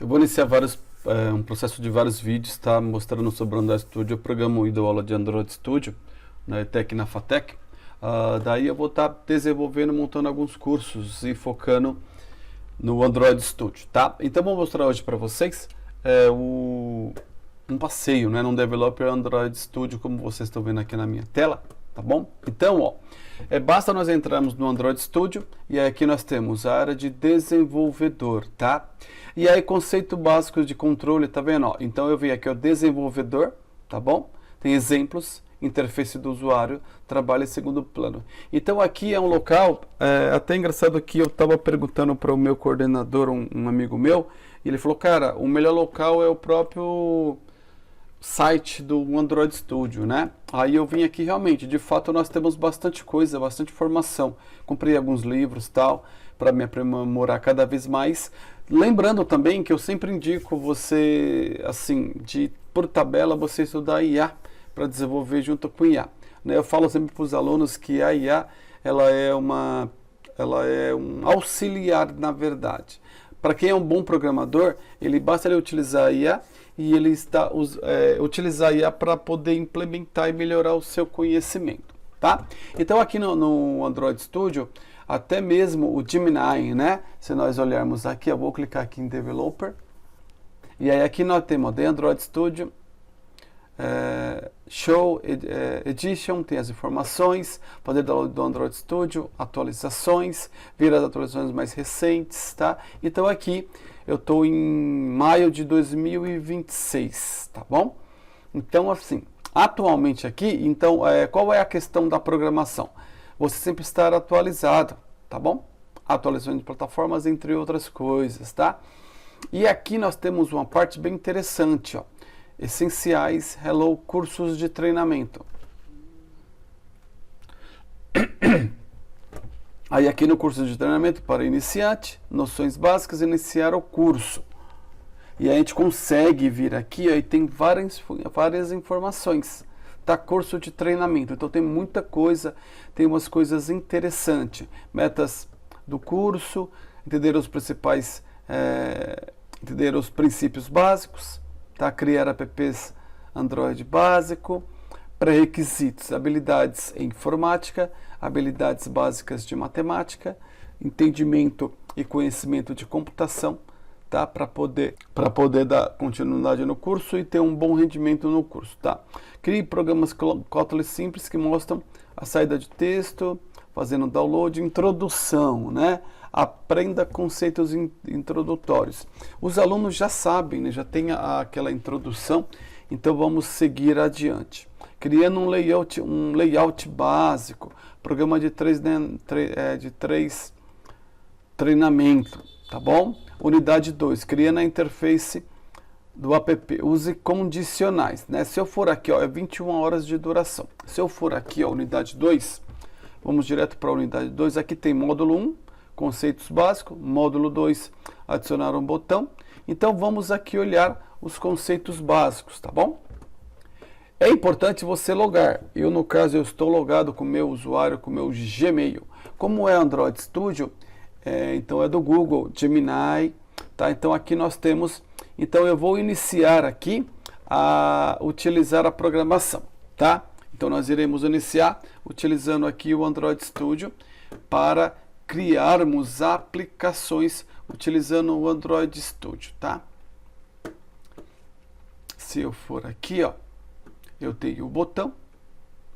Eu vou iniciar um processo de vários vídeos, tá? Mostrando sobre o Android Studio. Eu programo e aula de Android Studio na ETEC e na FATEC. Daí eu vou estar desenvolvendo, montando alguns cursos e focando no Android Studio, tá? Então vou mostrar hoje para vocês um passeio, né, num Developer Android Studio, como vocês estão vendo aqui na minha tela, tá bom? Então, ó, basta nós entrarmos no Android Studio e aí aqui nós temos a área de desenvolvedor, tá? E aí conceito básico de controle, tá vendo? Ó, então eu venho aqui, ó, desenvolvedor, tá bom? Tem exemplos, interface do usuário, trabalho em segundo plano. Então aqui é um local, até engraçado que eu estava perguntando para o meu coordenador, um amigo meu, e ele falou, cara, o melhor local é o próprio site do Android Studio, né? Aí eu vim aqui realmente, de fato nós temos bastante coisa, bastante informação. Comprei alguns livros tal, para me aprimorar cada vez mais. Lembrando também que eu sempre indico você, assim, por tabela, você estudar IA para desenvolver junto com IA. Né? Eu falo sempre para os alunos que a IA ela é um auxiliar, na verdade. Para quem é um bom programador, basta ele utilizar a IA e utilizar a IA para poder implementar e melhorar o seu conhecimento, tá? Então aqui no Android Studio, até mesmo o Gemini, né? Se nós olharmos aqui, eu vou clicar aqui em Developer, e aí aqui nós temos o Android Studio, Show Edition, tem as informações, poder do Android Studio, atualizações, ver as atualizações mais recentes, tá? Então aqui eu estou em maio de 2026, tá bom? Então assim, atualmente aqui, então qual é a questão da programação? Você sempre estar atualizado, tá bom? Atualizações de plataformas, entre outras coisas, tá? E aqui nós temos uma parte bem interessante, ó. Essenciais, Hello, cursos de treinamento. Aí aqui no curso de treinamento para iniciante, noções básicas, iniciar o curso. E aí a gente consegue vir aqui, ó, e tem várias informações. Tá, curso de treinamento, então tem muita coisa, tem umas coisas interessantes. Metas do curso, entender os principais, entender os princípios básicos, tá? Criar apps Android básico, pré-requisitos, habilidades em informática, habilidades básicas de matemática, entendimento e conhecimento de computação, tá? Para poder dar continuidade no curso e ter um bom rendimento no curso, tá? Crie programas Kotlin simples que mostram a saída de texto, fazendo download, introdução, né? Aprenda conceitos introdutórios. Os alunos já sabem, né? Já tem aquela introdução, então vamos seguir adiante. Criando um layout básico, programa de treinamento, tá bom? Unidade 2, criando a interface do app, use condicionais, né? Se eu for aqui, ó, é 21 horas de duração. Se eu for aqui, ó, unidade 2, vamos direto para a unidade 2, aqui tem módulo 1, conceitos básicos, módulo 2, adicionar um botão. Então vamos aqui olhar os conceitos básicos, tá bom? É importante você logar. Eu, no caso, eu estou logado com o meu usuário, com o meu Gmail. Como é Android Studio, então é do Google, Gemini, tá? Então aqui nós temos, então eu vou iniciar aqui a utilizar a programação, tá? Então nós iremos iniciar utilizando aqui o Android Studio para criarmos aplicações utilizando o Android Studio, tá? Se eu for aqui, ó, eu tenho o botão,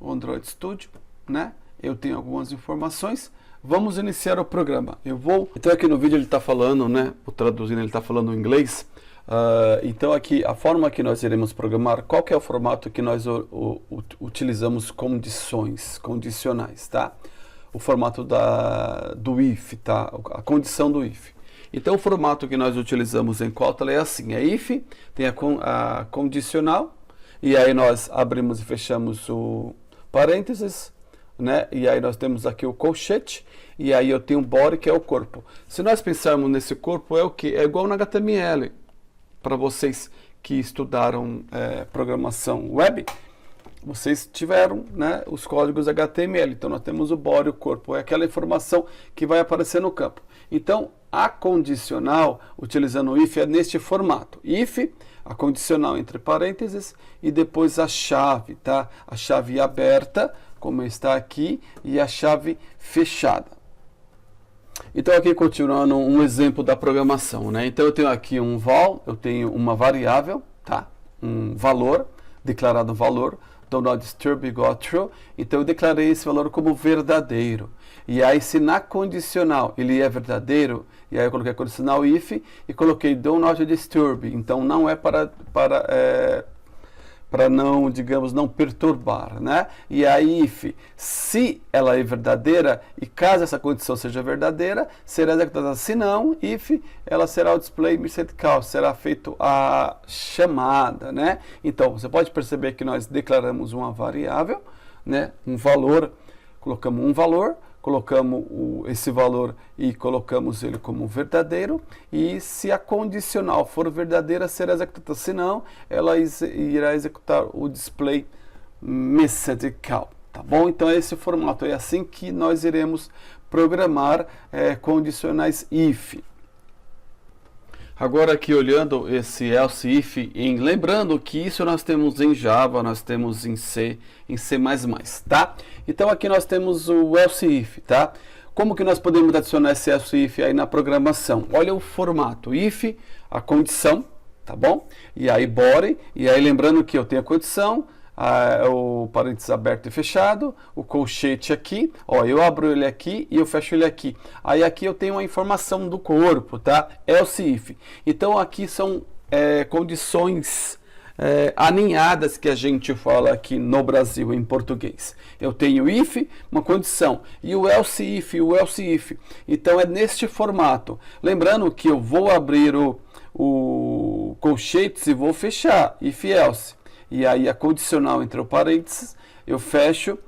o Android Studio, né? Eu tenho algumas informações. Vamos iniciar o programa. Então aqui no vídeo ele está falando, né? O traduzindo ele está falando em inglês. Então aqui a forma que nós iremos programar, qual que é o formato que nós utilizamos condicionais, tá? O formato do if, tá? A condição do if. Então o formato que nós utilizamos em Kotlin é assim, if, tem a condicional, e aí nós abrimos e fechamos o parênteses, né? E aí nós temos aqui o colchete, e aí eu tenho o body, que é o corpo. Se nós pensarmos nesse corpo, é o que? É igual no HTML. Para vocês que estudaram programação web, vocês tiveram, né, os códigos HTML. Então nós temos o body, o corpo, é aquela informação que vai aparecer no campo. Então a condicional, utilizando o if, é neste formato. If, a condicional entre parênteses, e depois a chave, tá? A chave aberta, como está aqui, e a chave fechada. Então aqui continuando um exemplo da programação, né? Então eu tenho aqui um val, eu tenho uma variável, tá? Um valor, declarado valor, do not disturb igual a true, então eu declarei esse valor como verdadeiro. E aí se na condicional ele é verdadeiro, e aí eu coloquei a condicional if e coloquei do not disturb, então não é para não, digamos, não perturbar, né? E a if, se ela é verdadeira, e caso essa condição seja verdadeira, será executada. Se não, if, ela será o display message call, será feito a chamada, né? Então, você pode perceber que nós declaramos uma variável, né? Um valor, colocamos um valor, colocamos esse valor e colocamos ele como verdadeiro, e se a condicional for verdadeira, será executada. Se não, ela irá executar o display message call, tá bom? Então é esse formato, é assim que nós iremos programar condicionais if. Agora aqui olhando esse else if, lembrando que isso nós temos em Java, nós temos em C, em C++, tá? Então aqui nós temos o else if, tá? Como que nós podemos adicionar esse else if aí na programação? Olha o formato, if, a condição, tá bom? E aí body, e aí lembrando que eu tenho a condição, o parênteses aberto e fechado, o colchete aqui, ó, eu abro ele aqui e eu fecho ele aqui. Aí aqui eu tenho a informação do corpo, tá? Else if. Então aqui são condições aninhadas que a gente fala aqui no Brasil em português. Eu tenho if, uma condição, e o else if, o else if. Então é neste formato. Lembrando que eu vou abrir o colchetes e vou fechar, if else. E aí a condicional entre o parênteses, eu fecho.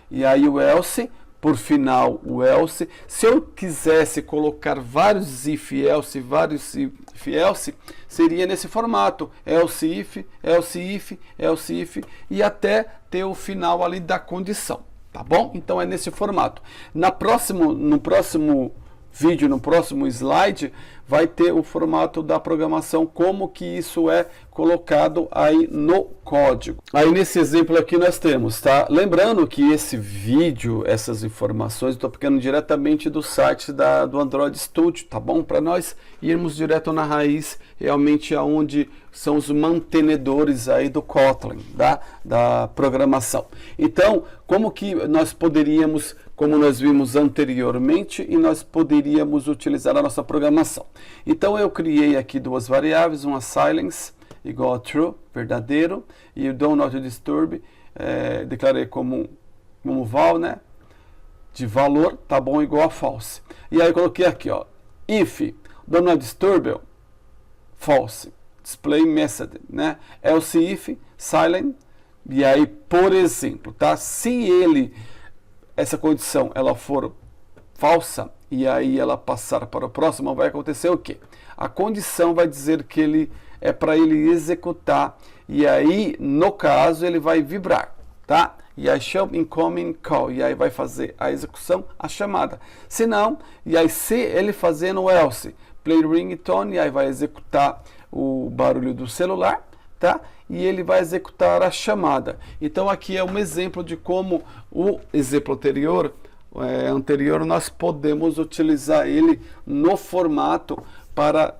E aí o else, por final o else. Se eu quisesse colocar vários if else, vários if else, seria nesse formato, else if, else if, else if, e até ter o final ali da condição, tá bom? Então é nesse formato. No próximo vídeo, no próximo slide, vai ter o formato da programação, como que isso é colocado aí no código. Aí nesse exemplo aqui nós temos, tá? Lembrando que esse vídeo, essas informações, estou pegando diretamente do site do Android Studio, tá bom? Para nós irmos direto na raiz, realmente aonde são os mantenedores aí do Kotlin, da programação. Então, como que nós poderíamos, como nós vimos anteriormente, e nós poderíamos utilizar a nossa programação? Então eu criei aqui duas variáveis, uma silence igual a true, verdadeiro, e o do not disturb, declarei como val, né, de valor, tá bom, igual a false. E aí eu coloquei aqui, ó, if do not disturb, false, display message, né, else if, silent, e aí, por exemplo, tá, se essa condição, ela for falsa, e aí ela passar para o próximo, vai acontecer o quê? A condição vai dizer que ele é para ele executar, e aí, no caso, ele vai vibrar, tá? E aí, show incoming call, e aí vai fazer a execução, a chamada. Se não, e aí se ele fazendo o else, play ringtone, e aí vai executar o barulho do celular, tá? E ele vai executar a chamada. Então aqui é um exemplo de como o exemplo anterior nós podemos utilizar ele no formato para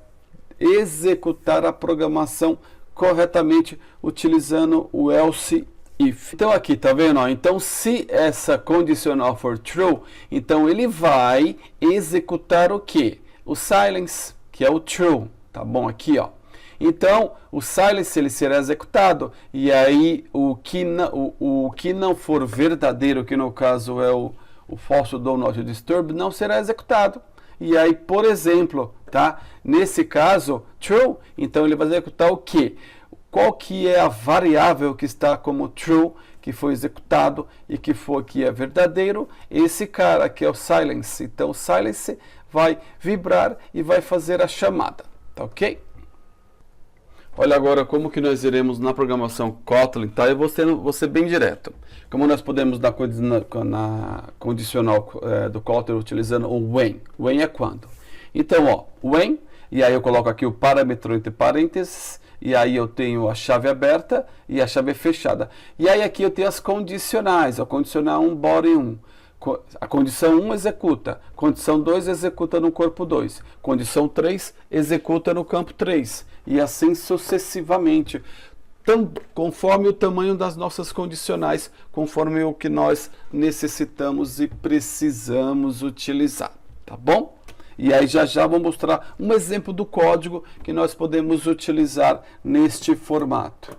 executar a programação corretamente utilizando o else if. Então aqui, tá vendo? Ó? Então se essa condicional for true, então ele vai executar o que? O silence, que é o true, tá bom? Aqui, ó. Então o silence ele será executado, e aí o que não for verdadeiro, que no caso é o falso do not disturb, não será executado. E aí, por exemplo, tá? Nesse caso, true, então ele vai executar o quê? Qual que é a variável que está como true, que foi executado e que é verdadeiro? Esse cara que é o silence. Então o silence vai vibrar e vai fazer a chamada, tá ok? Olha agora como que nós iremos na programação Kotlin, tá? Eu vou ser bem direto. Como nós podemos na condicional do Kotlin utilizando o when. When é quando. Então, ó, when, e aí eu coloco aqui o parâmetro entre parênteses, e aí eu tenho a chave aberta e a chave fechada. E aí aqui eu tenho as condicionais, a condicional 1, body 1. A condição 1 executa, condição 2 executa no corpo 2, condição 3 executa no campo 3, e assim sucessivamente, conforme o tamanho das nossas condicionais, conforme o que nós necessitamos e precisamos utilizar, tá bom? E aí já vou mostrar um exemplo do código que nós podemos utilizar neste formato.